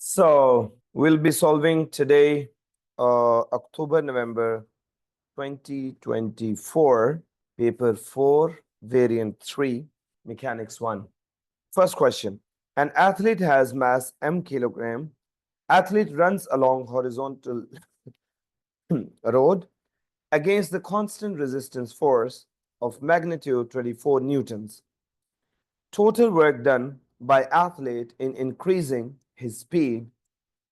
So we'll be solving today, October-November 2024, paper 4, variant 3, mechanics 1. First question. An athlete has mass m kilogram. Athlete runs along horizontal road against the constant resistance force of magnitude 24 newtons. Total work done by athlete in increasing his speed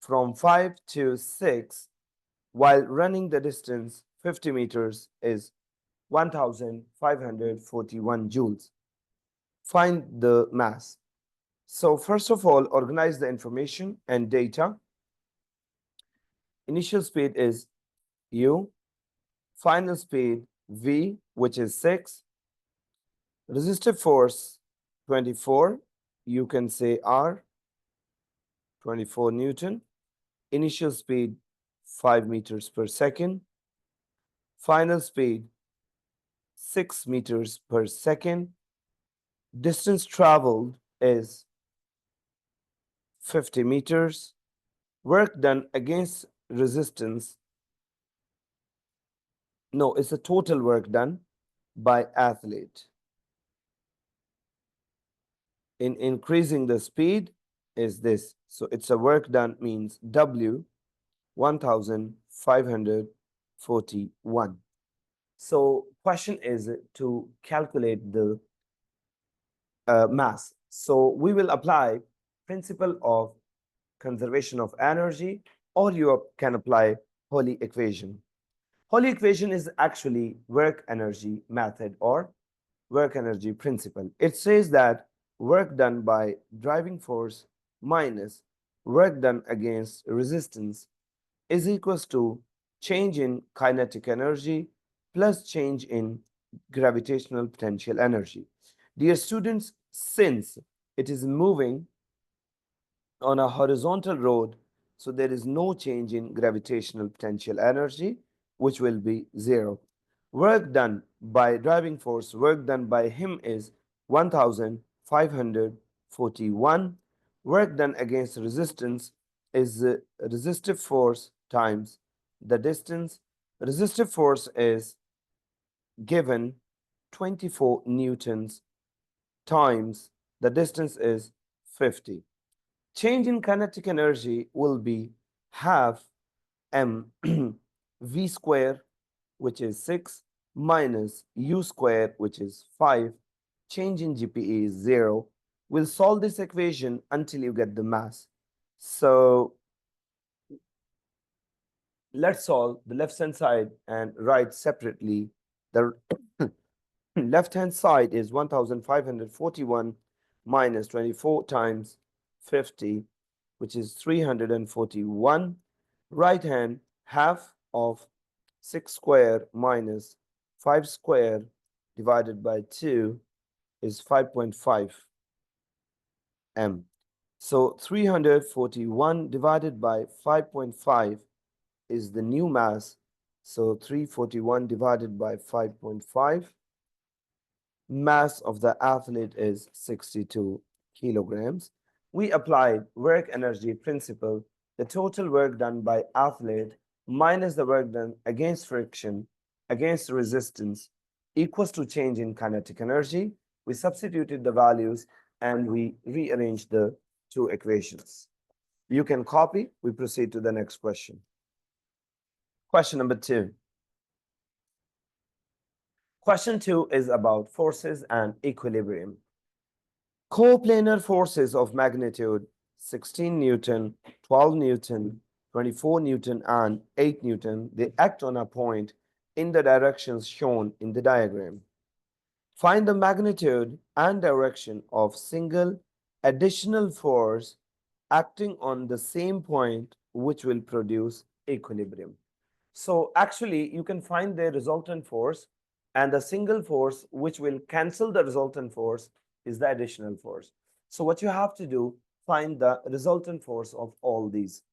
from 5 to 6 while running the distance 50 meters is 1541 joules. Find the mass. So first of all, organize the information and data. Initial speed is u, final speed v, which is 6, resistive force 24, you can say r, 24 newton, initial speed 5 meters per second, final speed 6 meters per second, distance traveled is 50 meters, work done against resistance, no, it's the total work done by athlete. In increasing the speed is this. So it's a work done means W 1541. So question is to calculate the mass. So we will apply principle of conservation of energy, or you can apply Pauli equation. Pauli equation is actually work energy method or work energy principle. It says that work done by driving force minus work done against resistance is equals to change in kinetic energy plus change in gravitational potential energy. Dear students, since it is moving on a horizontal road, so there is no change in gravitational potential energy, which will be 0. Work done by driving force, work done by him is 1541. Work done against resistance is resistive force times the distance. Resistive force is given 24 newtons times the distance is 50. Change in kinetic energy will be half m v square, which is 6, minus u square, which is 5. Change in GPE is 0. We'll solve this equation until you get the mass. So let's solve the left-hand side and right separately. The left-hand side is 1541 minus 24 times 50, which is 341. Right hand, half of 6 square minus 5 square divided by 2 is 5.5 m. So 341 divided by 5.5 is the new mass. So 341 divided by 5.5. Mass of the athlete is 62 kilograms. We applied work energy principle. The total work done by athlete minus the work done against friction, against resistance, equals to change in kinetic energy. We substituted the values and we rearranged the two equations. You can copy. We proceed to the next question. Question number 2. Question 2 is about forces and equilibrium. Coplanar forces of magnitude 16 Newton, 12 Newton, 24 Newton, and 8 Newton, they act on a point in the directions shown in the diagram. Find the magnitude and direction of single additional force acting on the same point which will produce equilibrium. So actually, you can find the resultant force, and the single force which will cancel the resultant force is the additional force. So what you have to do, find the resultant force of all these.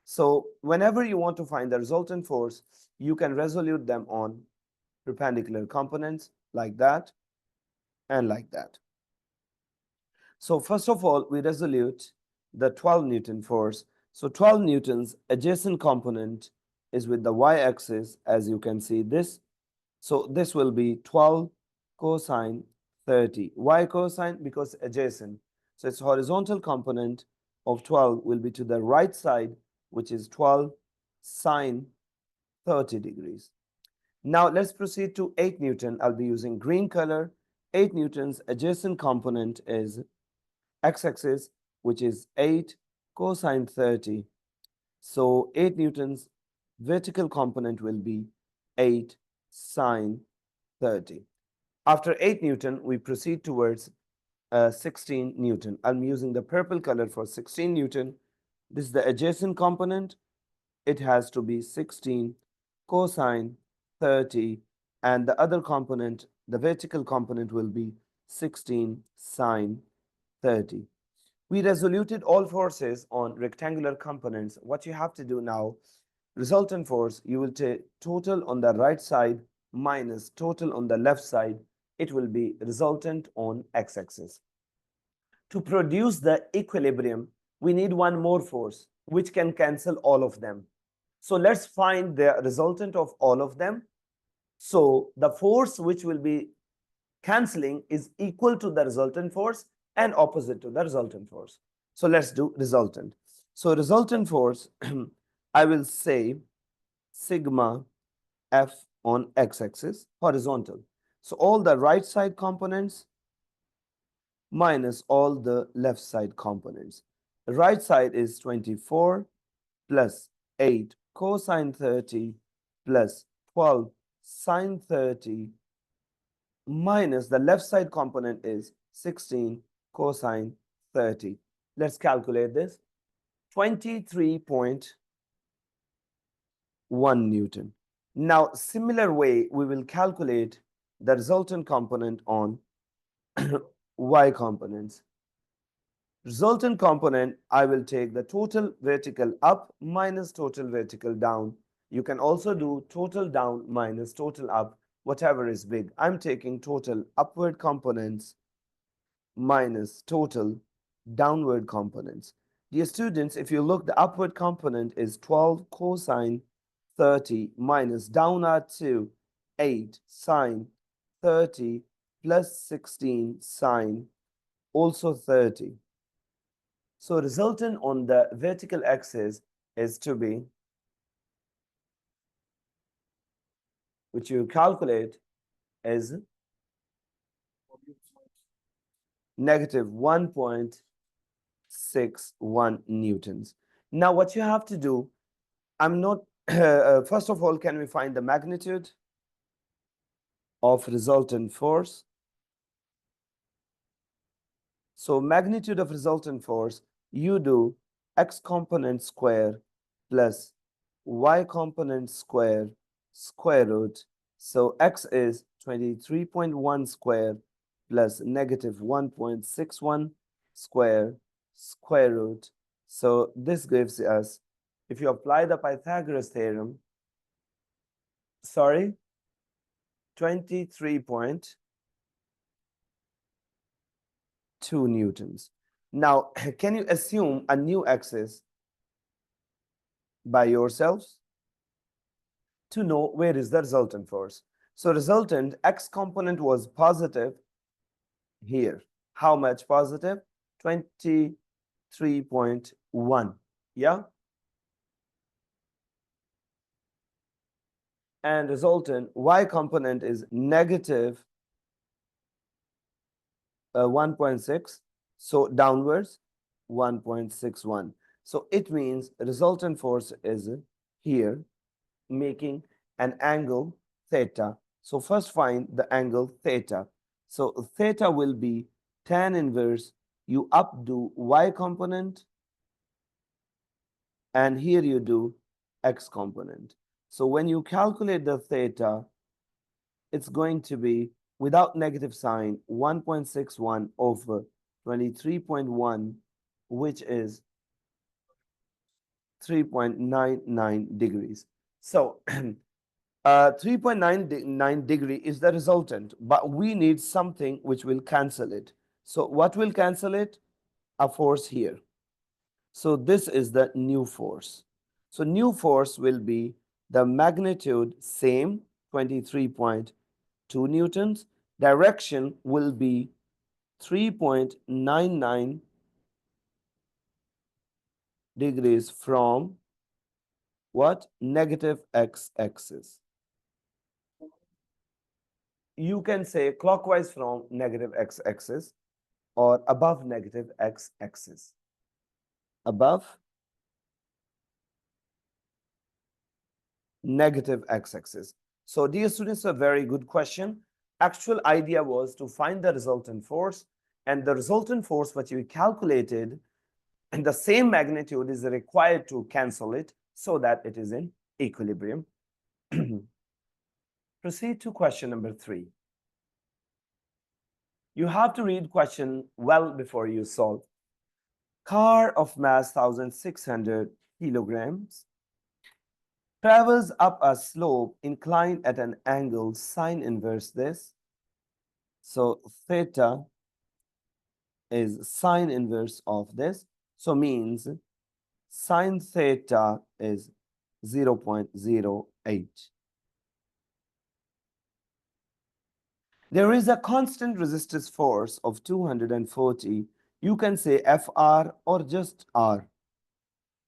So whenever you want to find the resultant force, you can resolute them on perpendicular components like that and like that. So first of all, we resolute the 12 Newton force. So 12 newtons adjacent component is with the y-axis, as you can see this. So this will be 12 cosine 30. Why cosine? Because adjacent. So its horizontal component of 12 will be to the right side, which is 12 sine 30 degrees. Now let's proceed to 8 Newton. I'll be using green color. 8 Newton's adjacent component is x-axis, which is 8 cosine 30. So 8 Newton's vertical component will be 8 sine 30. After 8 Newton, we proceed towards 16 Newton. I'm using the purple color for 16 Newton. This is the adjacent component. It has to be 16 cosine 30, and the other component, the vertical component, will be 16 sine 30. We resoluted all forces on rectangular components. What you have to do now, resultant force, you will take total on the right side minus total on the left side. It will be resultant on x-axis. To produce the equilibrium, we need one more force, which can cancel all of them. So let's find the resultant of all of them. So the force which will be cancelling is equal to the resultant force and opposite to the resultant force. So let's do resultant. So resultant force, I will say sigma F on x-axis, horizontal. So all the right side components minus all the left side components. The right side is 24 plus 8 cosine 30 plus 12 sine 30 minus the left side component is 16 cosine 30. Let's calculate this. 23.1 Newton. Now, similar way, we will calculate the resultant component on y components. Resultant component, I will take the total vertical up minus total vertical down. You can also do total down minus total up, whatever is big. I'm taking total upward components minus total downward components. Dear students, if you look, the upward component is 12 cosine 30 minus downward 2, 8 sine 30 plus 16 sine, also 30. So resultant on the vertical axis is to be, which you calculate, is negative 1.61 newtons. Now what you have to do, I'm not, first of all, can we find the magnitude of resultant force? So magnitude of resultant force, you do x component square plus y component square root. So x is 23.1 square plus negative 1.61 square root. So this gives us, if you apply the Pythagoras theorem, 23.2 newtons. Now, can you assume a new axis by yourselves to know where is the resultant force? So resultant x component was positive here. How much positive? 23.1. Yeah. And resultant y component is negative 1.6. So downwards 1.61. So it means resultant force is here, making an angle theta. So first find the angle theta. So theta will be tan inverse, you updo y component, and here you do x component. So when you calculate the theta, it's going to be, without negative sign, 1.61 over 23.1, which is 3.99 degrees. So 3.99 degree is the resultant, but we need something which will cancel it. So what will cancel it? A force here. So this is the new force. So new force will be the magnitude same, 23.2 newtons. Direction will be 3.99 degrees from what? Negative x-axis. You can say clockwise from negative x-axis or above negative x-axis. Above negative x-axis. So dear students, a very good question. Actual idea was to find the resultant force, and the resultant force what you calculated and the same magnitude is required to cancel it so that it is in equilibrium. Proceed to question number 3. You have to read question well before you solve. Car of mass 1600 kilograms travels up a slope inclined at an angle sine inverse this. So theta is sine inverse of this. So means sine theta is 0.08. There is a constant resistance force of 240. You can say Fr or just R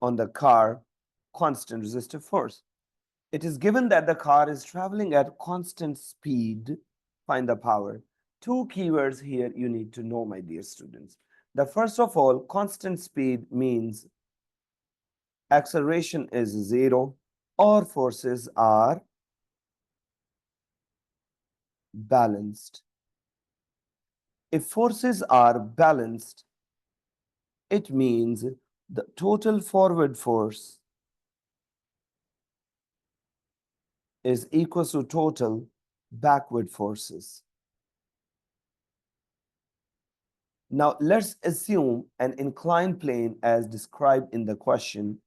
on the car, constant resistive force. It is given that the car is traveling at constant speed. Find the power. Two keywords here you need to know, my dear students. The first of all, constant speed means acceleration is 0 or forces are balanced. If forces are balanced, it means the total forward force is equal to total backward forces. Now, let's assume an inclined plane as described in the question.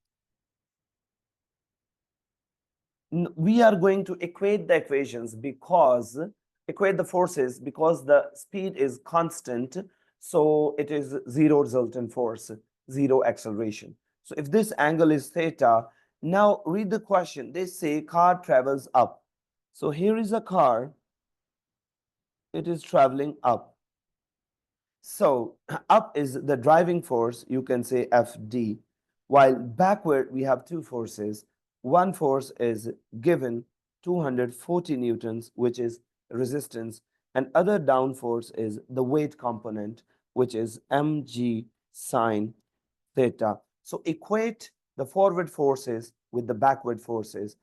We are going to equate the equations because, equate the forces because the speed is constant. So it is 0 resultant force, 0 acceleration. So if this angle is theta, now read the question. They say car travels up. So here is a car. It is traveling up. So up is the driving force, you can say Fd, while backward we have two forces. One force is given 240 newtons, which is resistance, and other down force is the weight component, which is mg sine theta. So equate the forward forces with the backward forces.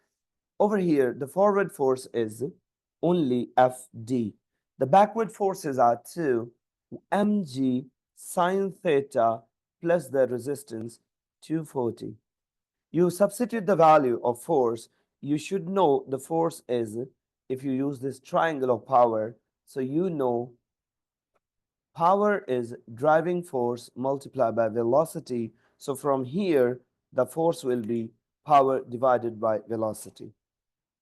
Over here, the forward force is only Fd. The backward forces are 2 mg sine theta plus the resistance 240. You substitute the value of force. You should know the force is, if you use this triangle of power, so you know power is driving force multiplied by velocity. So from here, the force will be power divided by velocity.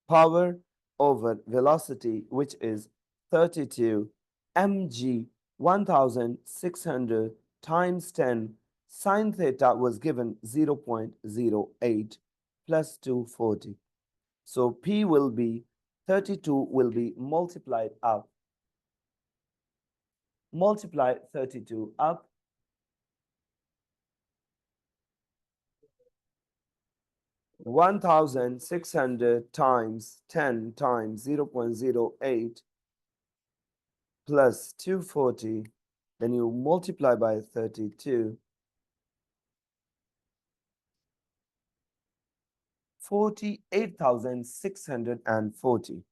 Power over velocity, which is 32 mg 1600 times 10 sine theta was given 0.08 plus 240. So P will be 32 will be multiplied up. Multiply 32 up. 1600 times 10 times 0.08 plus 240, then you multiply by 32, 48,640.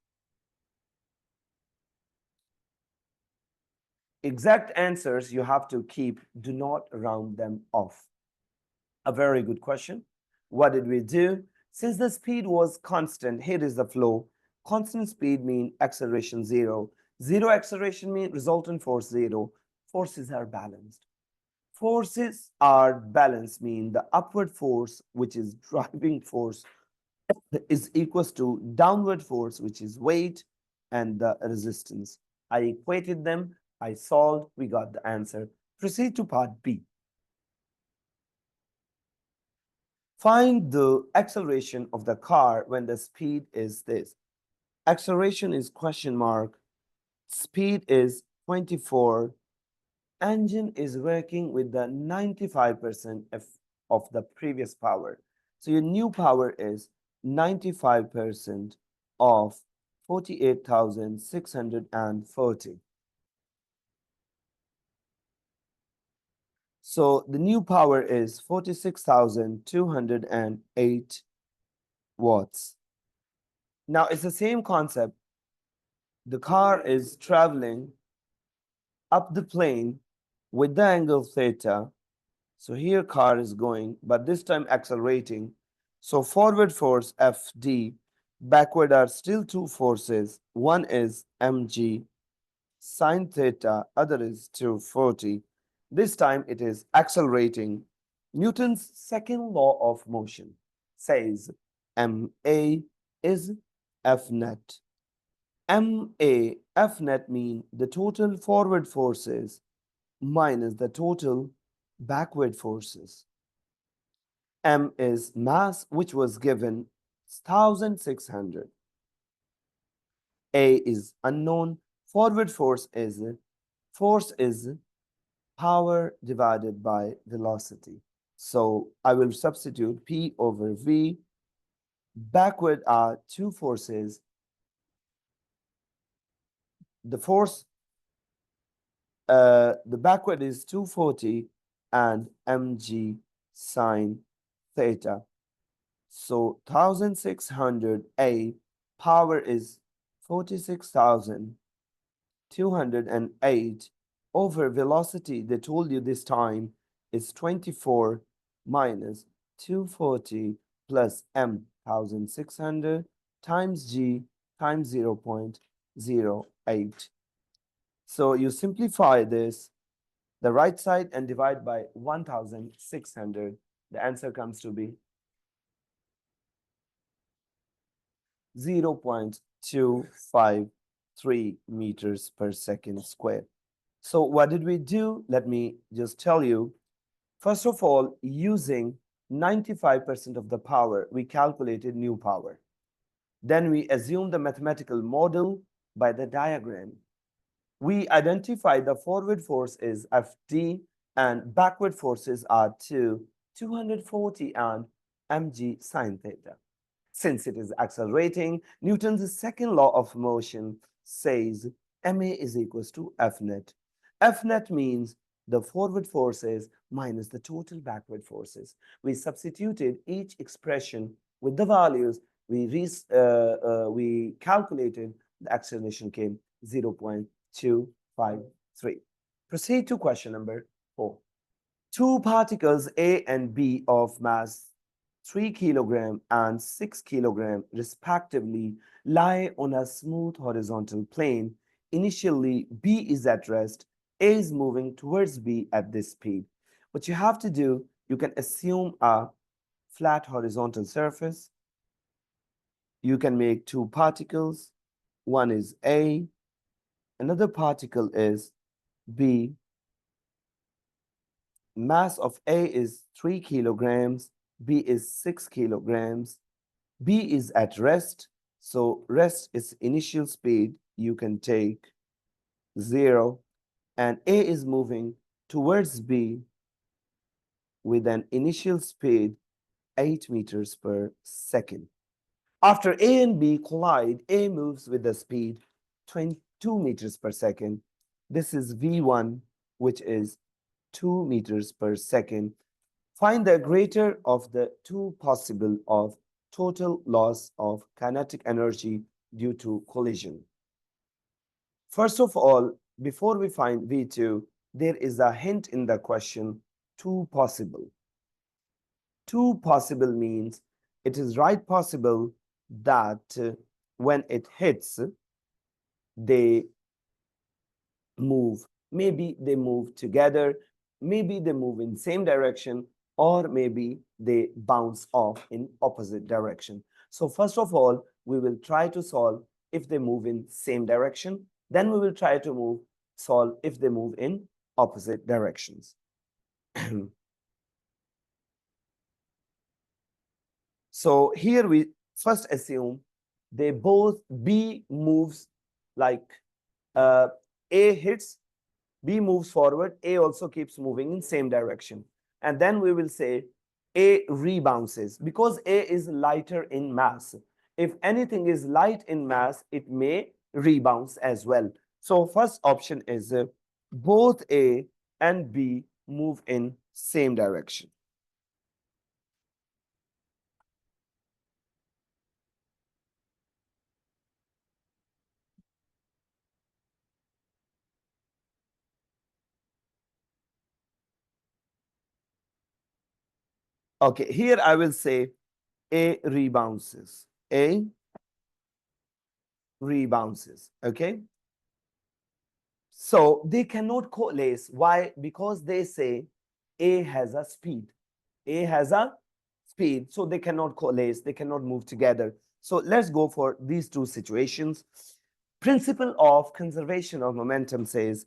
Exact answers you have to keep, do not round them off. A very good question. What did we do? Since the speed was constant, here is the flow. Constant speed means acceleration 0. 0 acceleration means resultant force 0. Forces are balanced. Forces are balanced mean the upward force, which is driving force, is equals to downward force, which is weight, and the resistance. I equated them, I solved, we got the answer. Proceed to part B. Find the acceleration of the car when the speed is this. Acceleration is question mark. Speed is 24. Engine is working with the 95% of the previous power. So your new power is 95% of 48,640. So the new power is 46,208 watts. Now it's the same concept. The car is traveling up the plane with the angle theta. So here car is going, but this time accelerating. So forward force Fd, backward are still two forces. One is mg sine theta, other is 240. This time it is accelerating. Newton's second law of motion says ma is F net. ma F net mean the total forward forces minus the total backward forces. M is mass, which was given 1,600. A is unknown. Forward force is power divided by velocity. So I will substitute P over V. Backward are two forces. The force, the backward is 240 and mg sine theta. So 1,600 A power is 46,208 over velocity. They told you this time is 24 minus 240 plus m 1,600 times g times 0.08. So you simplify this, the right side, and divide by 1,600. The answer comes to be 0.253 meters per second square. So what did we do? Let me just tell you. First of all, using 95% of the power, we calculated new power. Then we assumed the mathematical model by the diagram. We identified the forward force is Fd and backward forces are 240 and mg sine theta. Since it is accelerating, Newton's second law of motion says ma is equals to F net. F net means the forward forces minus the total backward forces. We substituted each expression with the values. We calculated the acceleration came 0.253. Proceed to question number 4. Two particles A and B of mass 3 kg and 6 kg respectively lie on a smooth horizontal plane. Initially, B is at rest, A is moving towards B at this speed. What you have to do, you can assume a flat horizontal surface. You can make two particles. One is A, another particle is B. Mass of A is 3 kilograms, B is 6 kilograms. B is at rest, so rest is initial speed. You can take 0, and A is moving towards B with an initial speed 8 meters per second. After A and B collide, A moves with the speed 22 meters per second. This is V1, which is 2 meters per second. Find the greater of the two possible of total loss of kinetic energy due to collision. First of all, before we find V2, there is a hint in the question, two possible. Two possible means it is right possible that when it hits, they move. Maybe they move together, maybe they move in same direction, or maybe they bounce off in opposite direction. So first of all, we will try to solve if they move in same direction. Then we will try to solve if they move in opposite directions. So here we first assume they both B moves like A hits, B moves forward, A also keeps moving in same direction. And then we will say A rebounces because A is lighter in mass. If anything is light in mass, it may rebounce as well. So first option is both A and B move in same direction. Okay, here I will say A rebounces. A rebounces. Okay. So they cannot coalesce. Why? Because they say A has a speed. A has a speed, so they cannot coalesce, they cannot move together. So let's go for these two situations. Principle of conservation of momentum says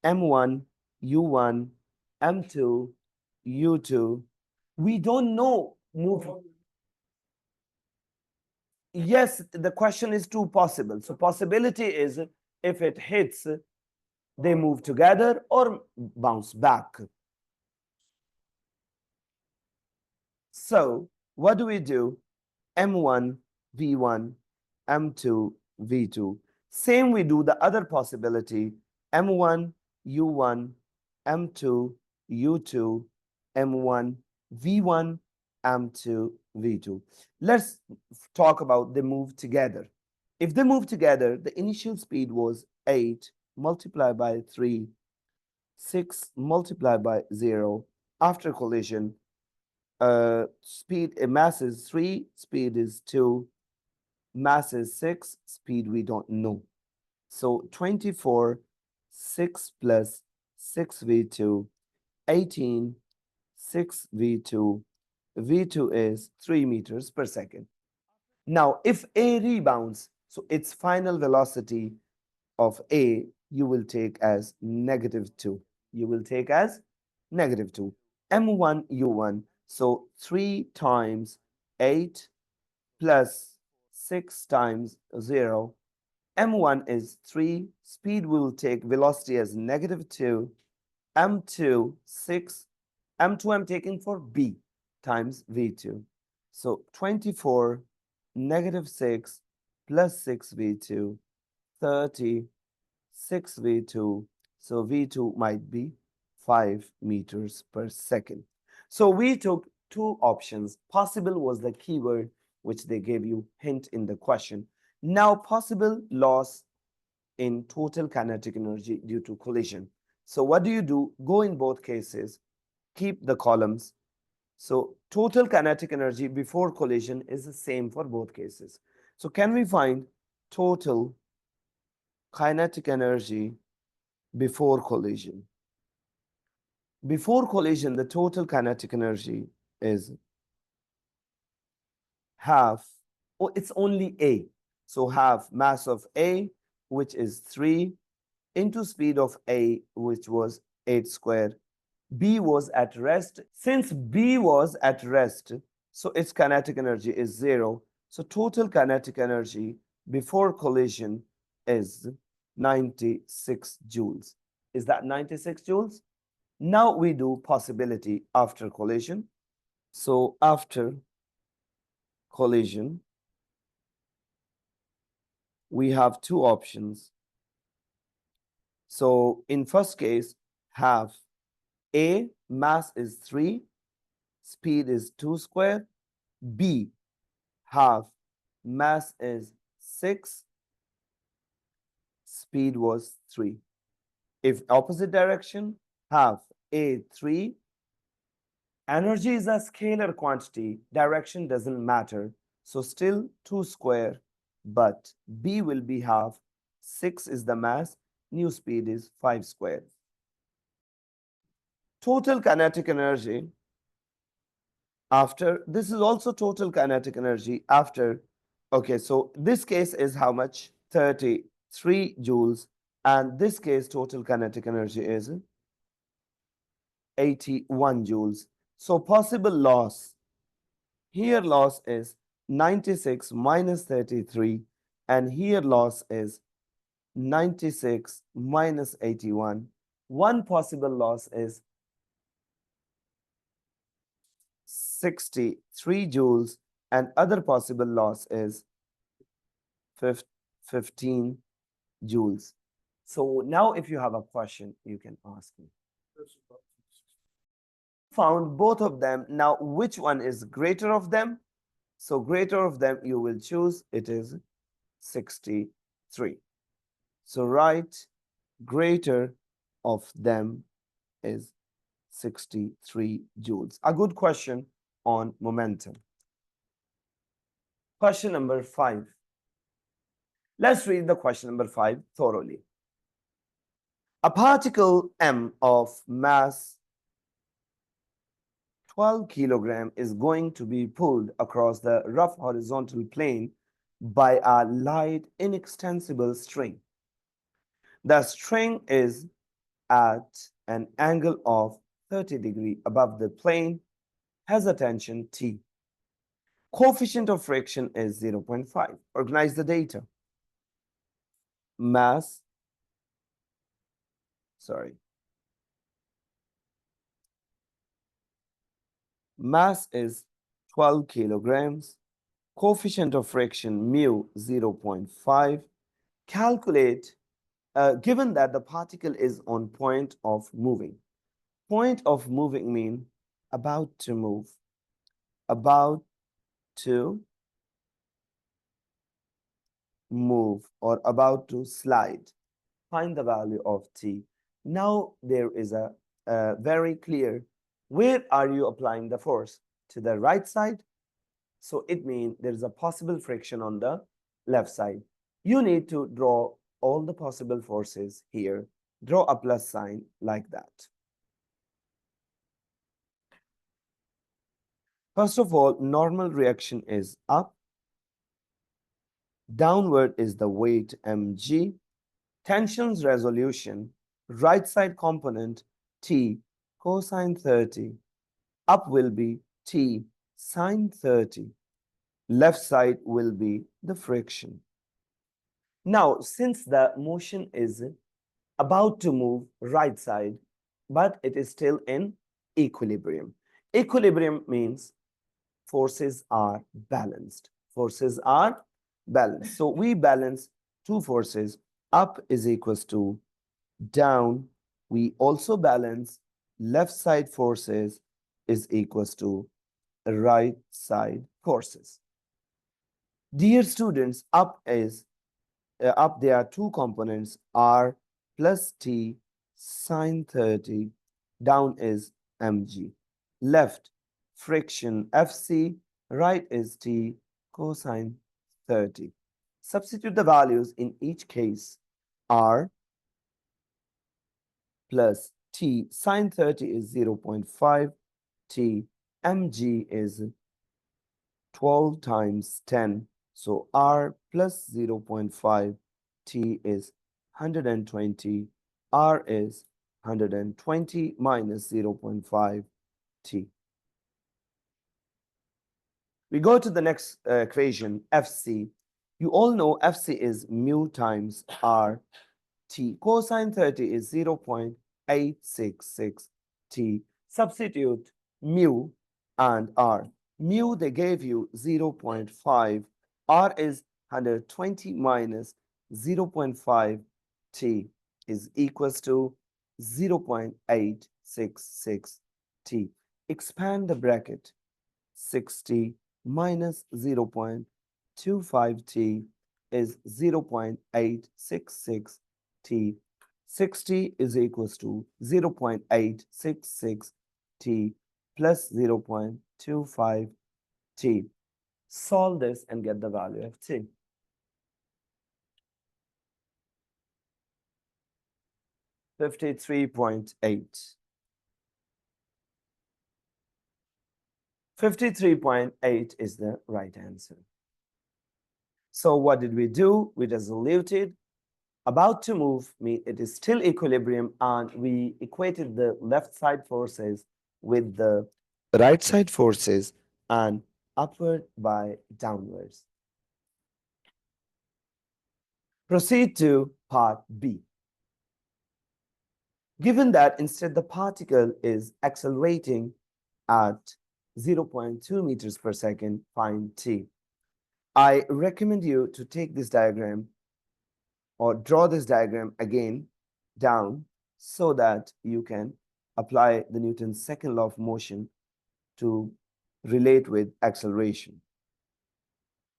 M1, U1, M2, U2. We don't know move. Yes, the question is two possible. So possibility is if it hits, they move together or bounce back. So what do we do? M1, V1, M2, V2. Same we do the other possibility, M1, U1, M2, U2, M1, V1, M2, V2. Let's talk about the move together. If they move together, the initial speed was 8 multiplied by 3, 6 multiplied by 0. After collision, mass is 3, speed is 2, mass is 6, speed we don't know. So 24, 6 plus 6v2, 18, 6v2, v2 is 3 meters per second. Now, if A rebounds, so its final velocity of A, you will take as -2. You will take as -2. M1, U1. So 3 times 8 plus 6 times 0. M1 is 3. Speed will take velocity as -2. M2, 6. M2 I'm taking for B times V2. So 24, -6 plus 6v2, 30, 6v2. So v2 might be 5 meters per second. So we took two options. Possible was the keyword which they gave you hint in the question. Now possible loss in total kinetic energy due to collision. So what do? Go in both cases, keep the columns. So total kinetic energy before collision is the same for both cases. So can we find total kinetic energy before collision? Before collision, the total kinetic energy is half, oh, it's only A. So half mass of A, which is 3, into speed of A, which was 8 square. B was at rest. Since B was at rest, so its kinetic energy is 0. So total kinetic energy before collision is 96 joules. Is that 96 joules? Now we do possibility after collision. So after collision, we have two options. So in first case, have A, mass is 3, speed is 2 square. B, have mass is 6, speed was 3. If opposite direction, have A, 3, energy is a scalar quantity, direction doesn't matter. So still 2 square, but B will be half, 6 is the mass, new speed is 5 square. Total kinetic energy after, this is also total kinetic energy after, okay, so this case is how much? 33 joules, and this case total kinetic energy is 81 joules. So possible loss Here loss is 96 minus 33, and here loss is 96 minus 81. One possible loss is 63 joules, and other possible loss is 15 joules. So now if you have a question, you can ask me. Found both of them. Now, which one is greater of them? So greater of them, you will choose, it is 63. So write greater of them is 63 joules. A good question on momentum. Question number 5. Let's read the question number 5 thoroughly. A particle m of mass 12 kilogram is going to be pulled across the rough horizontal plane by a light inextensible string. The string is at an angle of 30 degrees above the plane, has a tension T. Coefficient of friction is 0.5. Organize the data. Mass is 12 kilograms. Coefficient of friction mu 0.5. Calculate, given that the particle is on point of moving. Point of moving mean about to move. About to move or about to slide. Find the value of T. Now there is a very clear, where are you applying the force? To the right side. So it means there is a possible friction on the left side. You need to draw all the possible forces here. Draw a plus sign like that. First of all, normal reaction is up. Downward is the weight mg. Tension's resolution, right side component T cosine 30. Up will be T sine 30. Left side will be the friction. Now, since the motion is about to move right side, but it is still in equilibrium. Equilibrium means forces are balanced. Forces are balanced. So we balance two forces. Up is equals to down. We also balance left side forces is equals to right side forces. Dear students, up there are two components, R plus T sine 30. Down is mg. Left friction Fc, right is T cosine 30. Substitute the values in each case. R plus T sine 30 is 0.5. T mg is 12 times 10. So R plus 0.5, T is 120. R is 120 minus 0.5 T. We go to the next equation, Fc. You all know Fc is mu times R. T cosine 30 is 0.866 T. Substitute mu and R. Mu, they gave you 0.5. R is 120 minus 0.5 T is equals to 0.866 T. Expand the bracket. 60 minus 0.25 T is 0.866 T. 60 is equals to 0.866 T plus 0.25 T. Solve this and get the value of T. $53.8. 53.8 is the right answer. So what did we do? We resoluted. About to move means it is still equilibrium, and we equated the left side forces with the right side forces, and upward by downwards. Proceed to part B. Given that instead the particle is accelerating at 0.2 meters per second, find t. I recommend you to take this diagram or draw this diagram again down so that you can apply the Newton's second law of motion to relate with acceleration.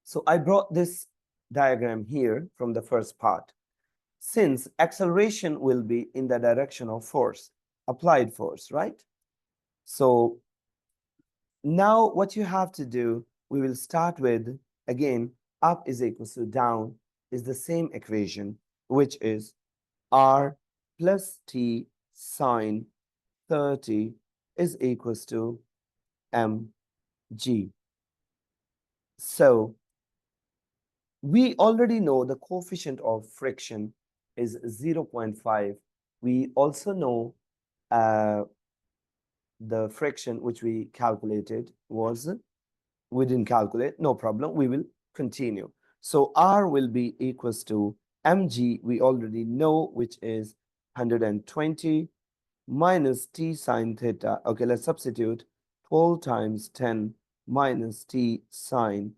So I brought this diagram here from the first part. Since acceleration will be in the direction of force, applied force, right? So now what you have to do, we will start with, again, up is equals to down is the same equation, which is r plus t sine 30 is equals to mg. So we already know the coefficient of friction is 0.5. We also know the friction which we calculated was, we didn't calculate, no problem, we will continue. So R will be equals to mg, we already know, which is 120 minus t sine theta. Okay, let's substitute 12 times 10 minus t sine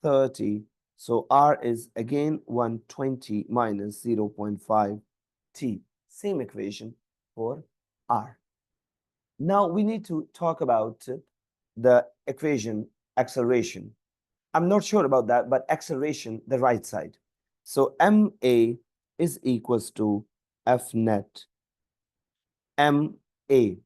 30. So R is again 120 minus 0.5 t. Same equation for R. Now we need to talk about the equation acceleration. I'm not sure about that, but acceleration, the right side. So MA is equals to F net. MA.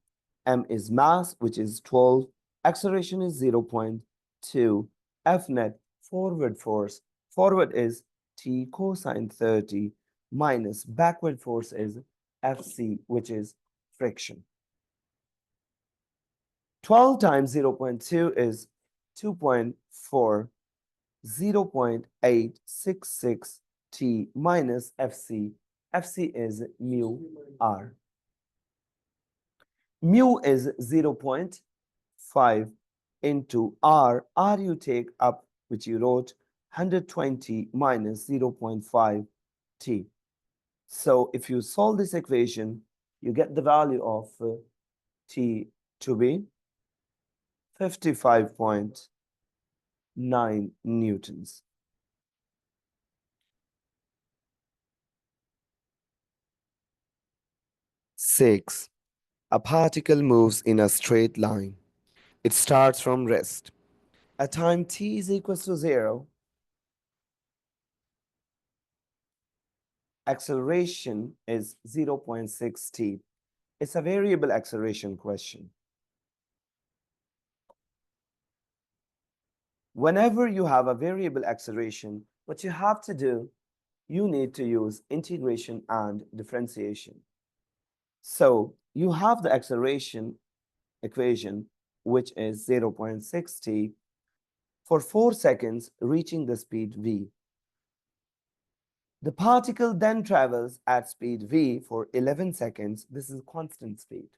M is mass, which is 12. Acceleration is 0.2. F net, forward force. Forward is T cosine 30 minus backward force is FC, which is friction. 12 times 0.2 is 2.4, 0.866 T minus FC. FC is mu R. Mu is 0.5 into R. R you take up, which you wrote, 120 minus 0.5 T. So if you solve this equation, you get the value of T to be 55.9 newtons. Six, a particle moves in a straight line. It starts from rest. At time t is equals to 0, acceleration is 0.6 t. It's a variable acceleration question. Whenever you have a variable acceleration, what you have to do, you need to use integration and differentiation. So you have the acceleration equation, which is 0.6 t for 4 seconds, reaching the speed v. The particle then travels at speed v for 11 seconds. This is constant speed.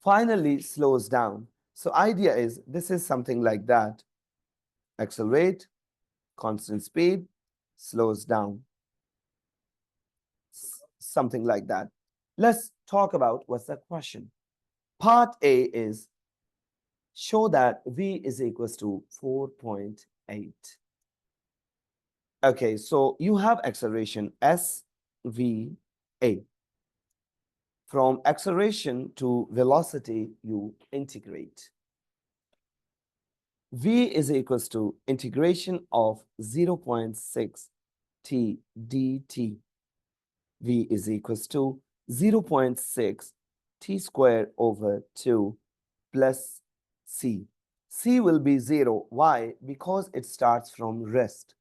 Finally, slows down. So idea is, this is something like that. Accelerate, constant speed, slows down. Something like that. Let's talk about what's the question. Part A is, show that v is equals to 4.8. Okay, so you have acceleration s, v, a. From acceleration to velocity, you integrate. V is equals to integration of 0.6 t dt. V is equals to 0.6 t squared over 2 plus c. C will be 0. Why? Because it starts from rest.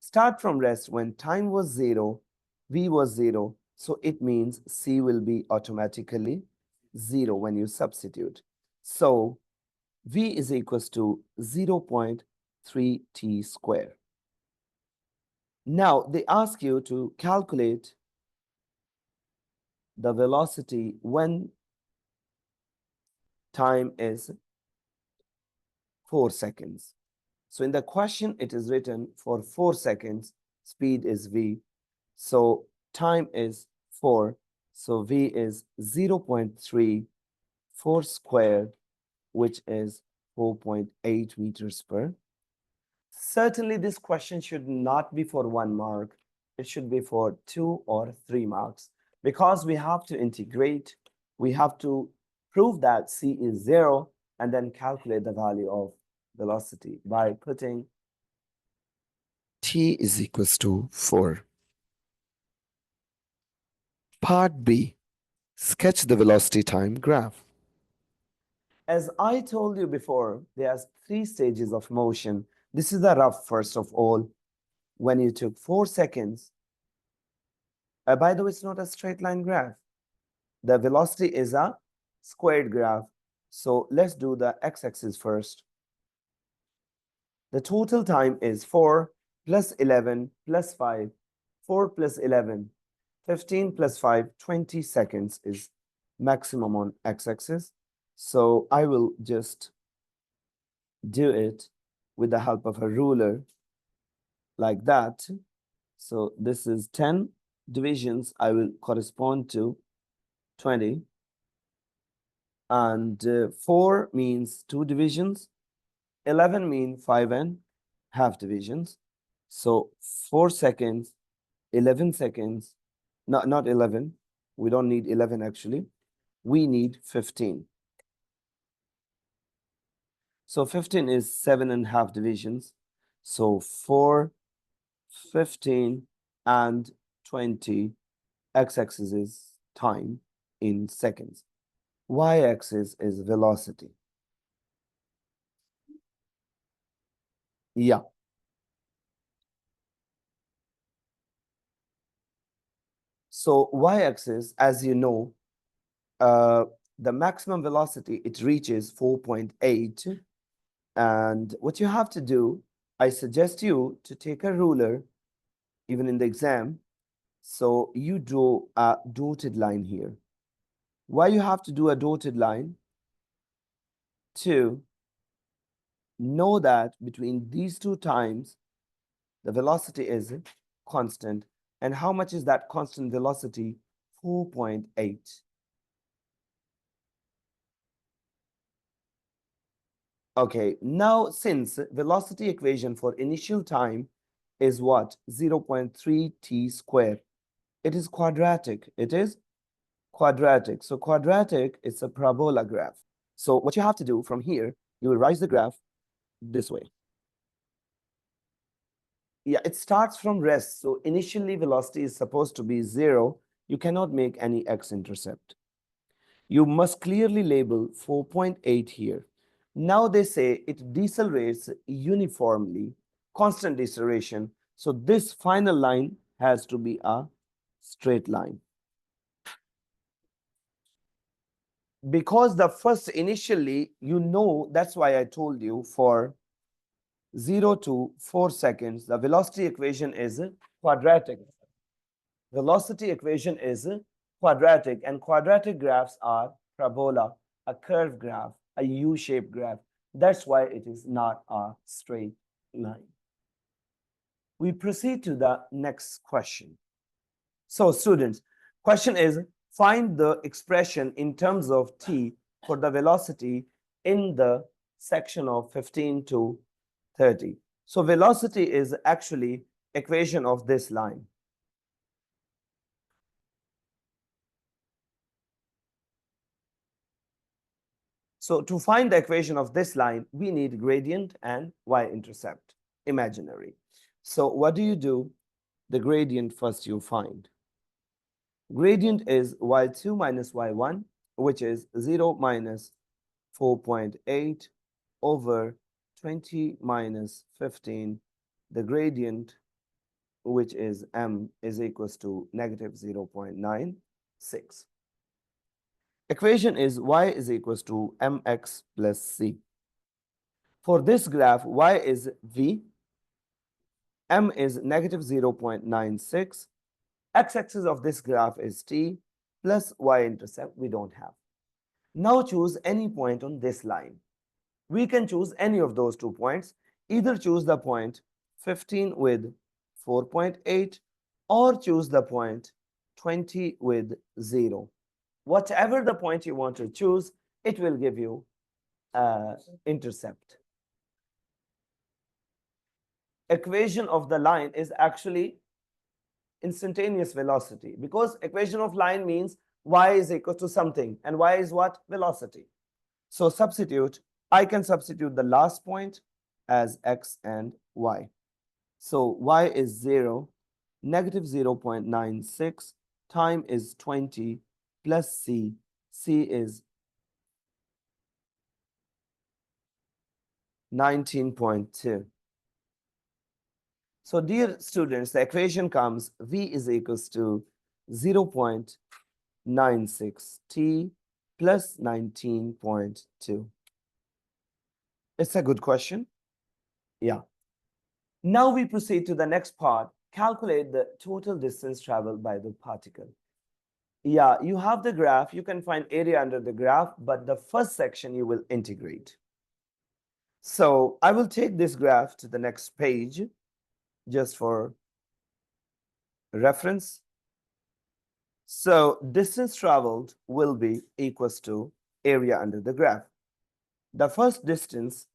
Start from rest when time was 0, v was 0. So it means c will be automatically 0 when you substitute. So v is equals to 0.3 t squared. Now they ask you to calculate the velocity when time is 4 seconds. So in the question, it is written for 4 seconds, speed is v. So time is 4. So v is 0.34 squared, which is 4.8 meters per. Certainly, this question should not be for 1 mark. It should be for 2 or 3 marks because we have to integrate. We have to prove that c is 0 and then calculate the value of velocity by putting t is equals to 4. Part B, sketch the velocity time graph. As I told you before, there are 3 stages of motion. This is the rough first of all. When you took 4 seconds, by the way, it's not a straight line graph. The velocity is a squared graph. So let's do the x-axis first. The total time is 4 plus 11 plus 5, 4 plus 11, 15 plus 5, 20 seconds is maximum on x-axis. So I will just do it with the help of a ruler like that. So this is 10 divisions. I will correspond to 20. And 4 means 2 divisions. 11 means 5.5 divisions. So 4 seconds, 11 seconds, not 11. We don't need 11 actually. We need 15. So 15 is 7.5 divisions. So 4, 15, and 20. X-axis is time in seconds. Y-axis is velocity. Yeah. So y-axis, as you know, the maximum velocity, it reaches 4.8. And what you have to do, I suggest you to take a ruler, even in the exam. So you draw a dotted line here. Why you have to do a dotted line? To know that between these 2 times, the velocity is constant. And how much is that constant velocity? 4.8. Okay, now since velocity equation for initial time is what? 0.3 t squared. It is quadratic. It is quadratic. So quadratic is a parabola graph. So what you have to do from here, you will rise the graph this way. Yeah, it starts from rest. So initially velocity is supposed to be 0. You cannot make any x-intercept. You must clearly label 4.8 here. Now they say it decelerates uniformly, constant deceleration. So this final line has to be a straight line. Because the first initially, that's why I told you for 0 to 4 seconds, the velocity equation is quadratic. Velocity equation is quadratic, and quadratic graphs are parabola, a curved graph, a U-shaped graph. That's why it is not a straight line. We proceed to the next question. So students, question is, find the expression in terms of t for the velocity in the section of 15 to 30. So velocity is actually equation of this line. So to find the equation of this line, we need gradient and y-intercept, imaginary. So what do? The gradient first you find. Gradient is y2 minus y1, which is 0 minus 4.8 over 20 minus 15. The gradient, which is m, is equals to negative 0.96. Equation is y is equals to mx plus c. For this graph, y is v, m is negative 0.96. X-axis of this graph is t plus y-intercept we don't have. Now choose any point on this line. We can choose any of those 2 points. Either choose the point 15 with 4.8 or choose the point 20 with 0. Whatever the point you want to choose, it will give you intercept. Equation of the line is actually instantaneous velocity, because equation of line means y is equal to something, and y is what? Velocity. So substitute, I can substitute the last point as x and y. So y is 0, negative 0.96, time is 20, plus c, c is 19.2. So dear students, the equation comes v is equals to 0.96 t plus 19.2. It's a good question. Yeah. Now we proceed to the next part. Calculate the total distance traveled by the particle. Yeah, you have the graph. You can find area under the graph, but the first section you will integrate. So I will take this graph to the next page just for reference. So distance traveled will be equals to area under the graph. The first distance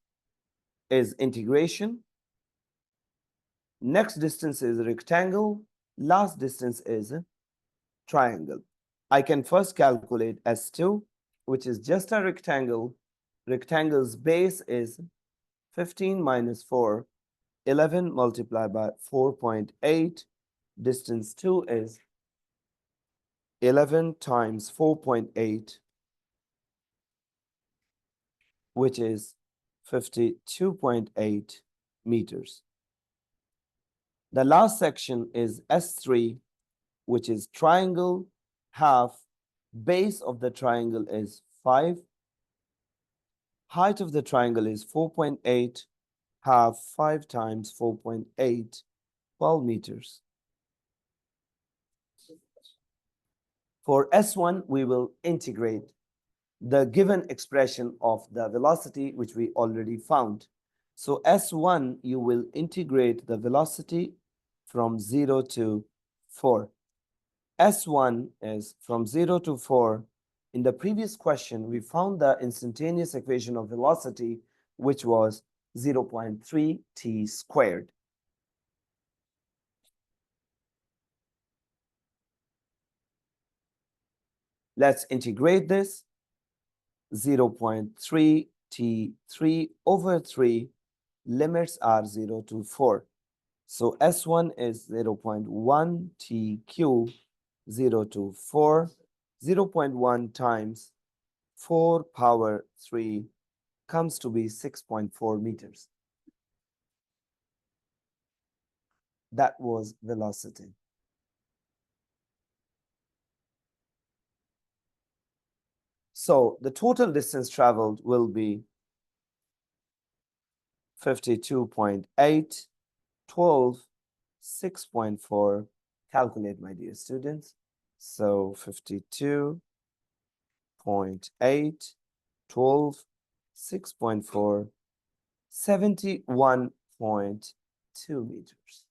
is integration. Next distance is rectangle. Last distance is triangle. I can first calculate S2, which is just a rectangle. Rectangle's base is 15 minus 4, 11 multiplied by 4.8. Distance 2 is 11 times 4.8, which is 52.8 meters. The last section is S3, which is triangle, half, base of the triangle is 5, height of the triangle is 4.8, half 5 times 4.8, 12 meters. For S1, we will integrate the given expression of the velocity, which we already found. So S1, you will integrate the velocity from 0 to 4. S1 is from 0 to 4. In the previous question, we found the instantaneous equation of velocity, which was 0.3 t squared. Let's integrate this. 0.3 t3 over 3, limits are 0 to 4. So S1 is 0.1 t cube, 0 to 4, 0.1 times 4 power 3 comes to be 6.4 meters. That was velocity. So the total distance traveled will be 52.8, 12, 6.4. Calculate, my dear students. So 52.8, 12, 6.4, 71.2 meters.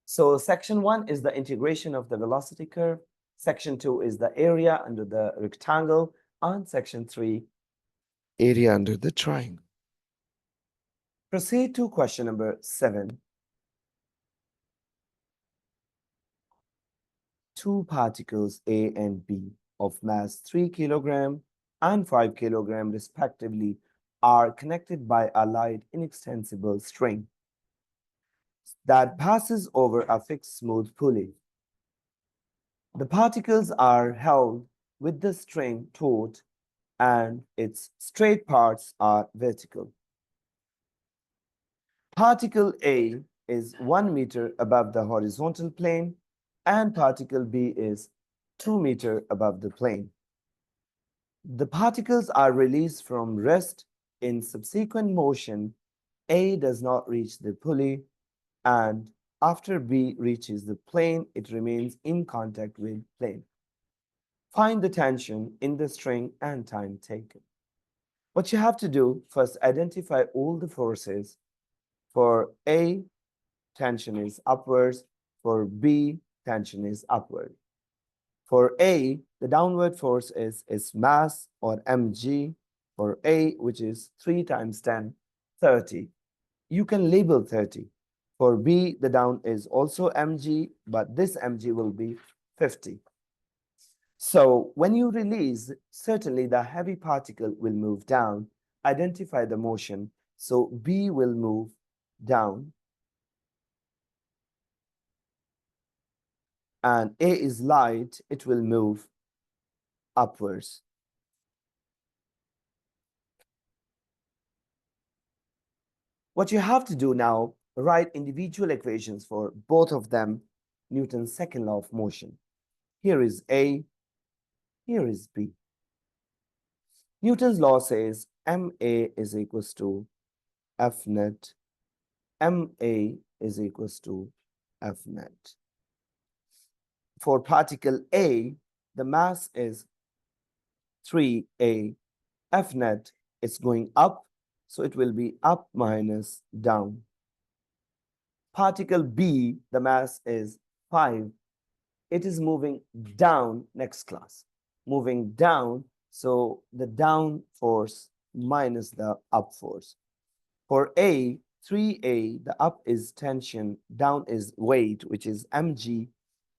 So section 1 is the integration of the velocity curve. Section 2 is the area under the rectangle. And section 3, area under the triangle. Proceed to question number 7. Two particles A and B of mass 3 kilogram and 5 kilogram respectively are connected by a light inextensible string that passes over a fixed smooth pulley. The particles are held with the string taut and its straight parts are vertical. Particle A is 1 meter above the horizontal plane and particle B is 2 meters above the plane. The particles are released from rest in subsequent motion. A does not reach the pulley, and after B reaches the plane, it remains in contact with plane. Find the tension in the string and time taken. What you have to do first, identify all the forces. For A, tension is upwards. For B, tension is upward. For A, the downward force is mass, or mg, for A, which is 3 times 10, 30. You can label 30. For B, the down is also mg, but this mg will be 50. So when you release, certainly the heavy particle will move down. Identify the motion. So B will move down, and A is light, it will move upwards. What you have to do now, write individual equations for both of them, Newton's second law of motion. Here is A, here is B. Newton's law says ma is equals to F net, ma is equals to F net. For particle A, the mass is 3a. F net is going up, so it will be up minus down. Particle B, the mass is 5. It is moving down next class. Moving down, so the down force minus the up force. For A, 3a, the up is tension, down is weight, which is mg.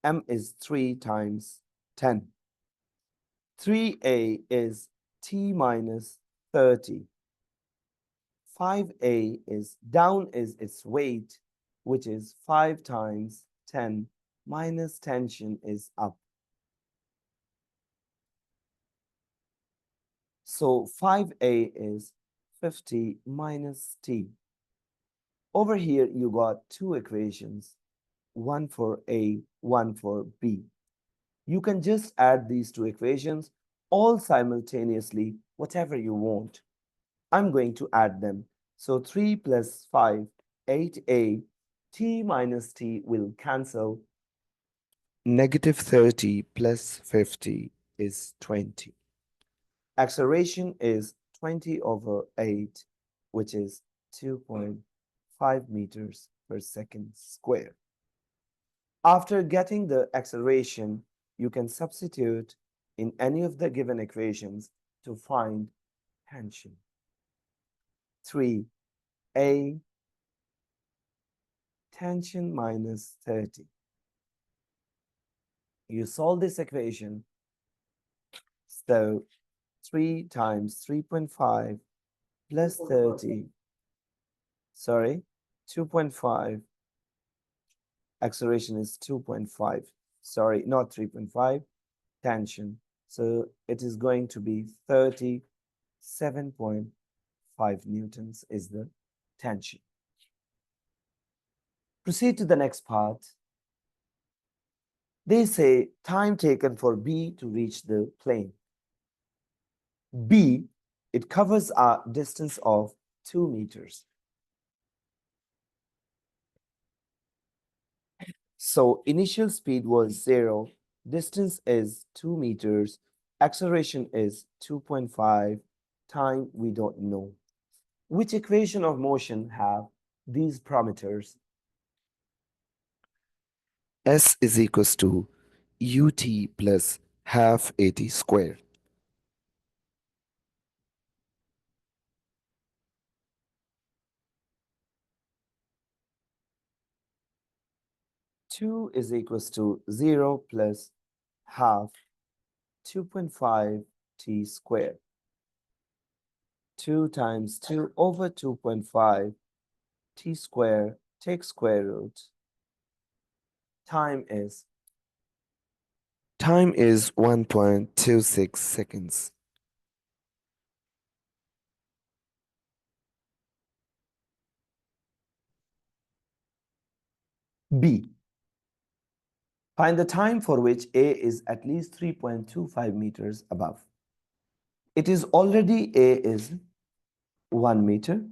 M is 3 times 10. 3a is t minus 30. 5a is down is its weight, which is 5 times 10 minus tension is up. So 5a is 50 minus t. Over here, you got two equations, one for A, one for B. You can just add these two equations all simultaneously, whatever you want. I'm going to add them. So 3 plus 5, 8a, t minus t will cancel. Negative 30 plus 50 is 20. Acceleration is 20 over 8, which is 2.5 meters per second square. After getting the acceleration, you can substitute in any of the given equations to find tension. 3a tension minus 30. You solve this equation, so 3 times 3.5 plus 30, sorry, 2.5, acceleration is 2.5, sorry, not 3.5, tension. So it is going to be 37.5 newtons is the tension. Proceed to the next part. They say time taken for B to reach the plane. B, it covers a distance of 2 meters. So initial speed was 0, distance is 2 meters, acceleration is 2.5, time we don't know. Which equation of motion have these parameters? S is equals to ut plus half at squared. Two is equals to 0 plus half 2.5 t squared. 2 times 2 over 2.5 t squared, take square root. Time is 1.26 seconds. B. Find the time for which A is at least 3.25 meters above. It is already A is 1 meter.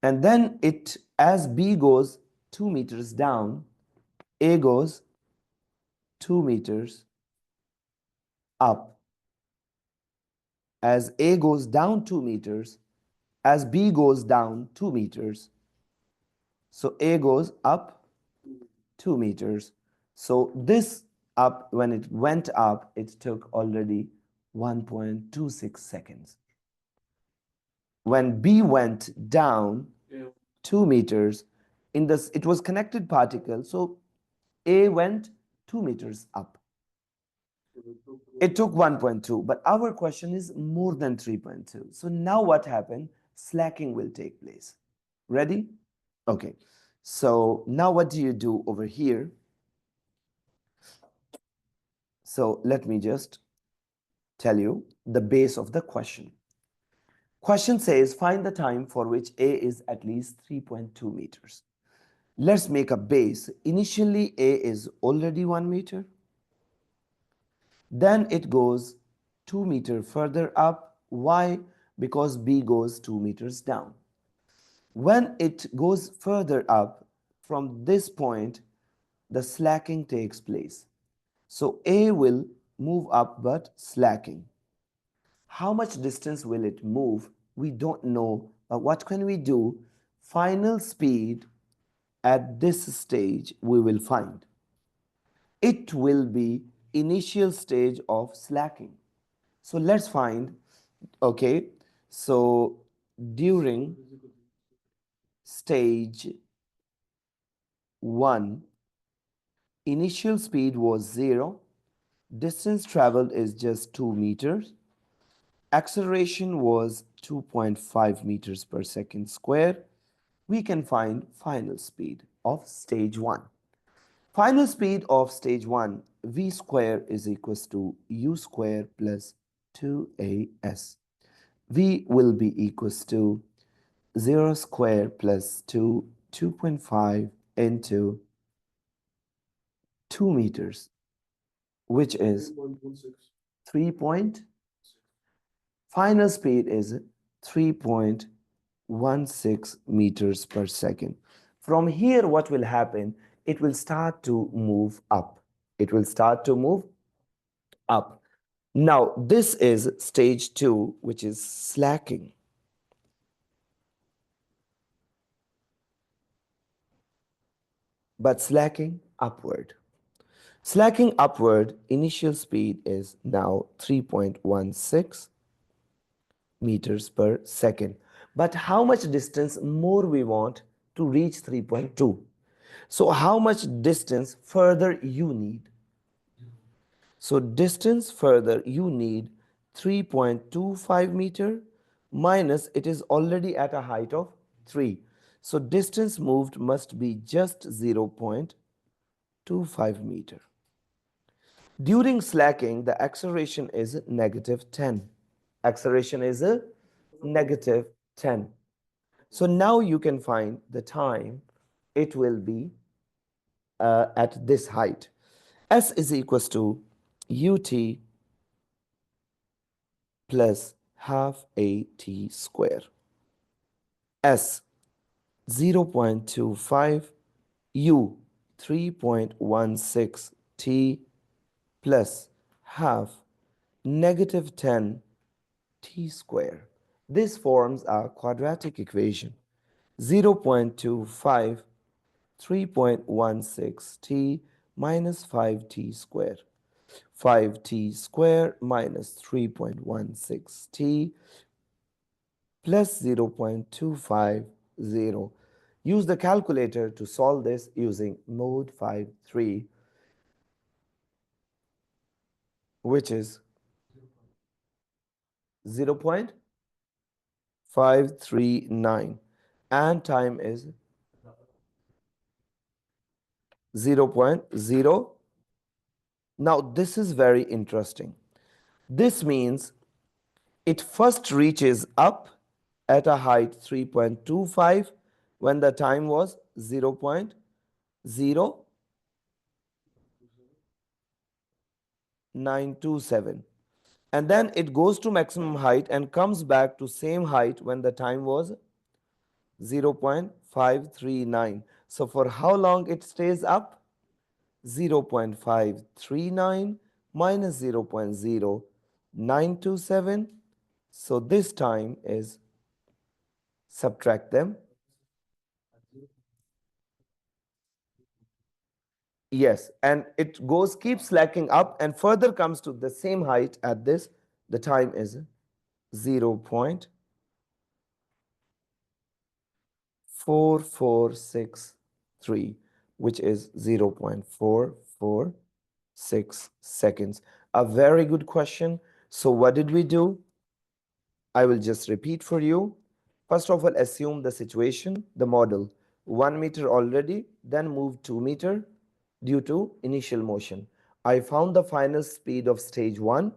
And then as B goes 2 meters down, A goes 2 meters up. as A goes down 2 meters, as B goes down 2 meters. So A goes up 2 meters. So this up, when it went up, it took already 1.26 seconds. When B went down 2 meters, in this it was connected particle, so A went 2 meters up. It took 1.2, but our question is more than 3.2. So now what happened? Slacking will take place. Ready? Okay. So now what do you do over here? So let me just tell you the base of the question. Question says find the time for which A is at least 3.2 meters. Let's make a base. Initially A is already 1 meter. Then it goes 2 meters further up. Why? Because B goes 2 meters down. When it goes further up, from this point, the slacking takes place. So A will move up but slacking. How much distance will it move? We don't know. But what can we do? Final speed at this stage we will find. It will be initial stage of slacking. So let's find, okay, so during stage 1, initial speed was 0, distance traveled is just 2 meters, acceleration was 2.5 meters per second square. We can find final speed of stage 1. Final speed of stage 1, v square is equals to u square plus 2as. V will be equals to 0 square plus 2.5 into 2 meters, which is 3 point. Final speed is 3.16 meters per second. From here, what will happen? It will start to move up. It will start to move up. Now, this is stage 2, which is slacking. But slacking upward. Slacking upward, initial speed is now 3.16 meters per second. But how much distance more we want to reach 3.2? So how much distance further you need? So distance further you need 3.25 meter minus it is already at a height of 3. So distance moved must be just 0.25 meter. During slacking, the acceleration is negative 10. Acceleration is a negative 10. So now you can find the time it will be at this height. S is equals to ut plus half a t square. S 0.25, u 3.16 t plus half negative 10 t square. This forms a quadratic equation. 0.25 3.16 t minus 5t square. 5t square minus 3.16 t plus 0.250. Use the calculator to solve this using mode 5.3, which is 0.539, and time is 0.0. Now this is very interesting. This means it first reaches up at a height 3.25 when the time was 0.0927, and then it goes to maximum height and comes back to same height when the time was 0.539. So for how long it stays up? 0.539 minus 0.0927 So this time is, subtract them. Yes, and it goes, keeps slacking up and further comes to the same height at this. The time is 0.4463, which is 0.446 seconds. A very good question. So what did we do? I will just repeat for you. First of all, assume the situation, the model. 1 meter already, then move 2 meter due to initial motion. I found the final speed of stage 1,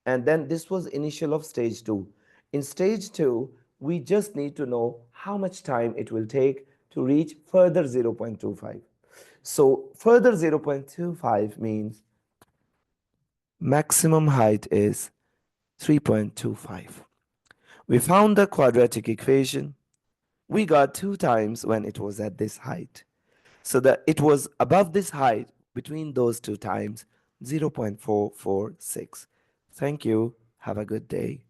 and then this was initial of stage 2. In stage 2, we just need to know how much time it will take to reach further 0.25. So further 0.25 means maximum height is 3.25. We found the quadratic equation. We got 2 times when it was at this height. So that it was above this height between those 2 times, 0.446. Thank you. Have a good day.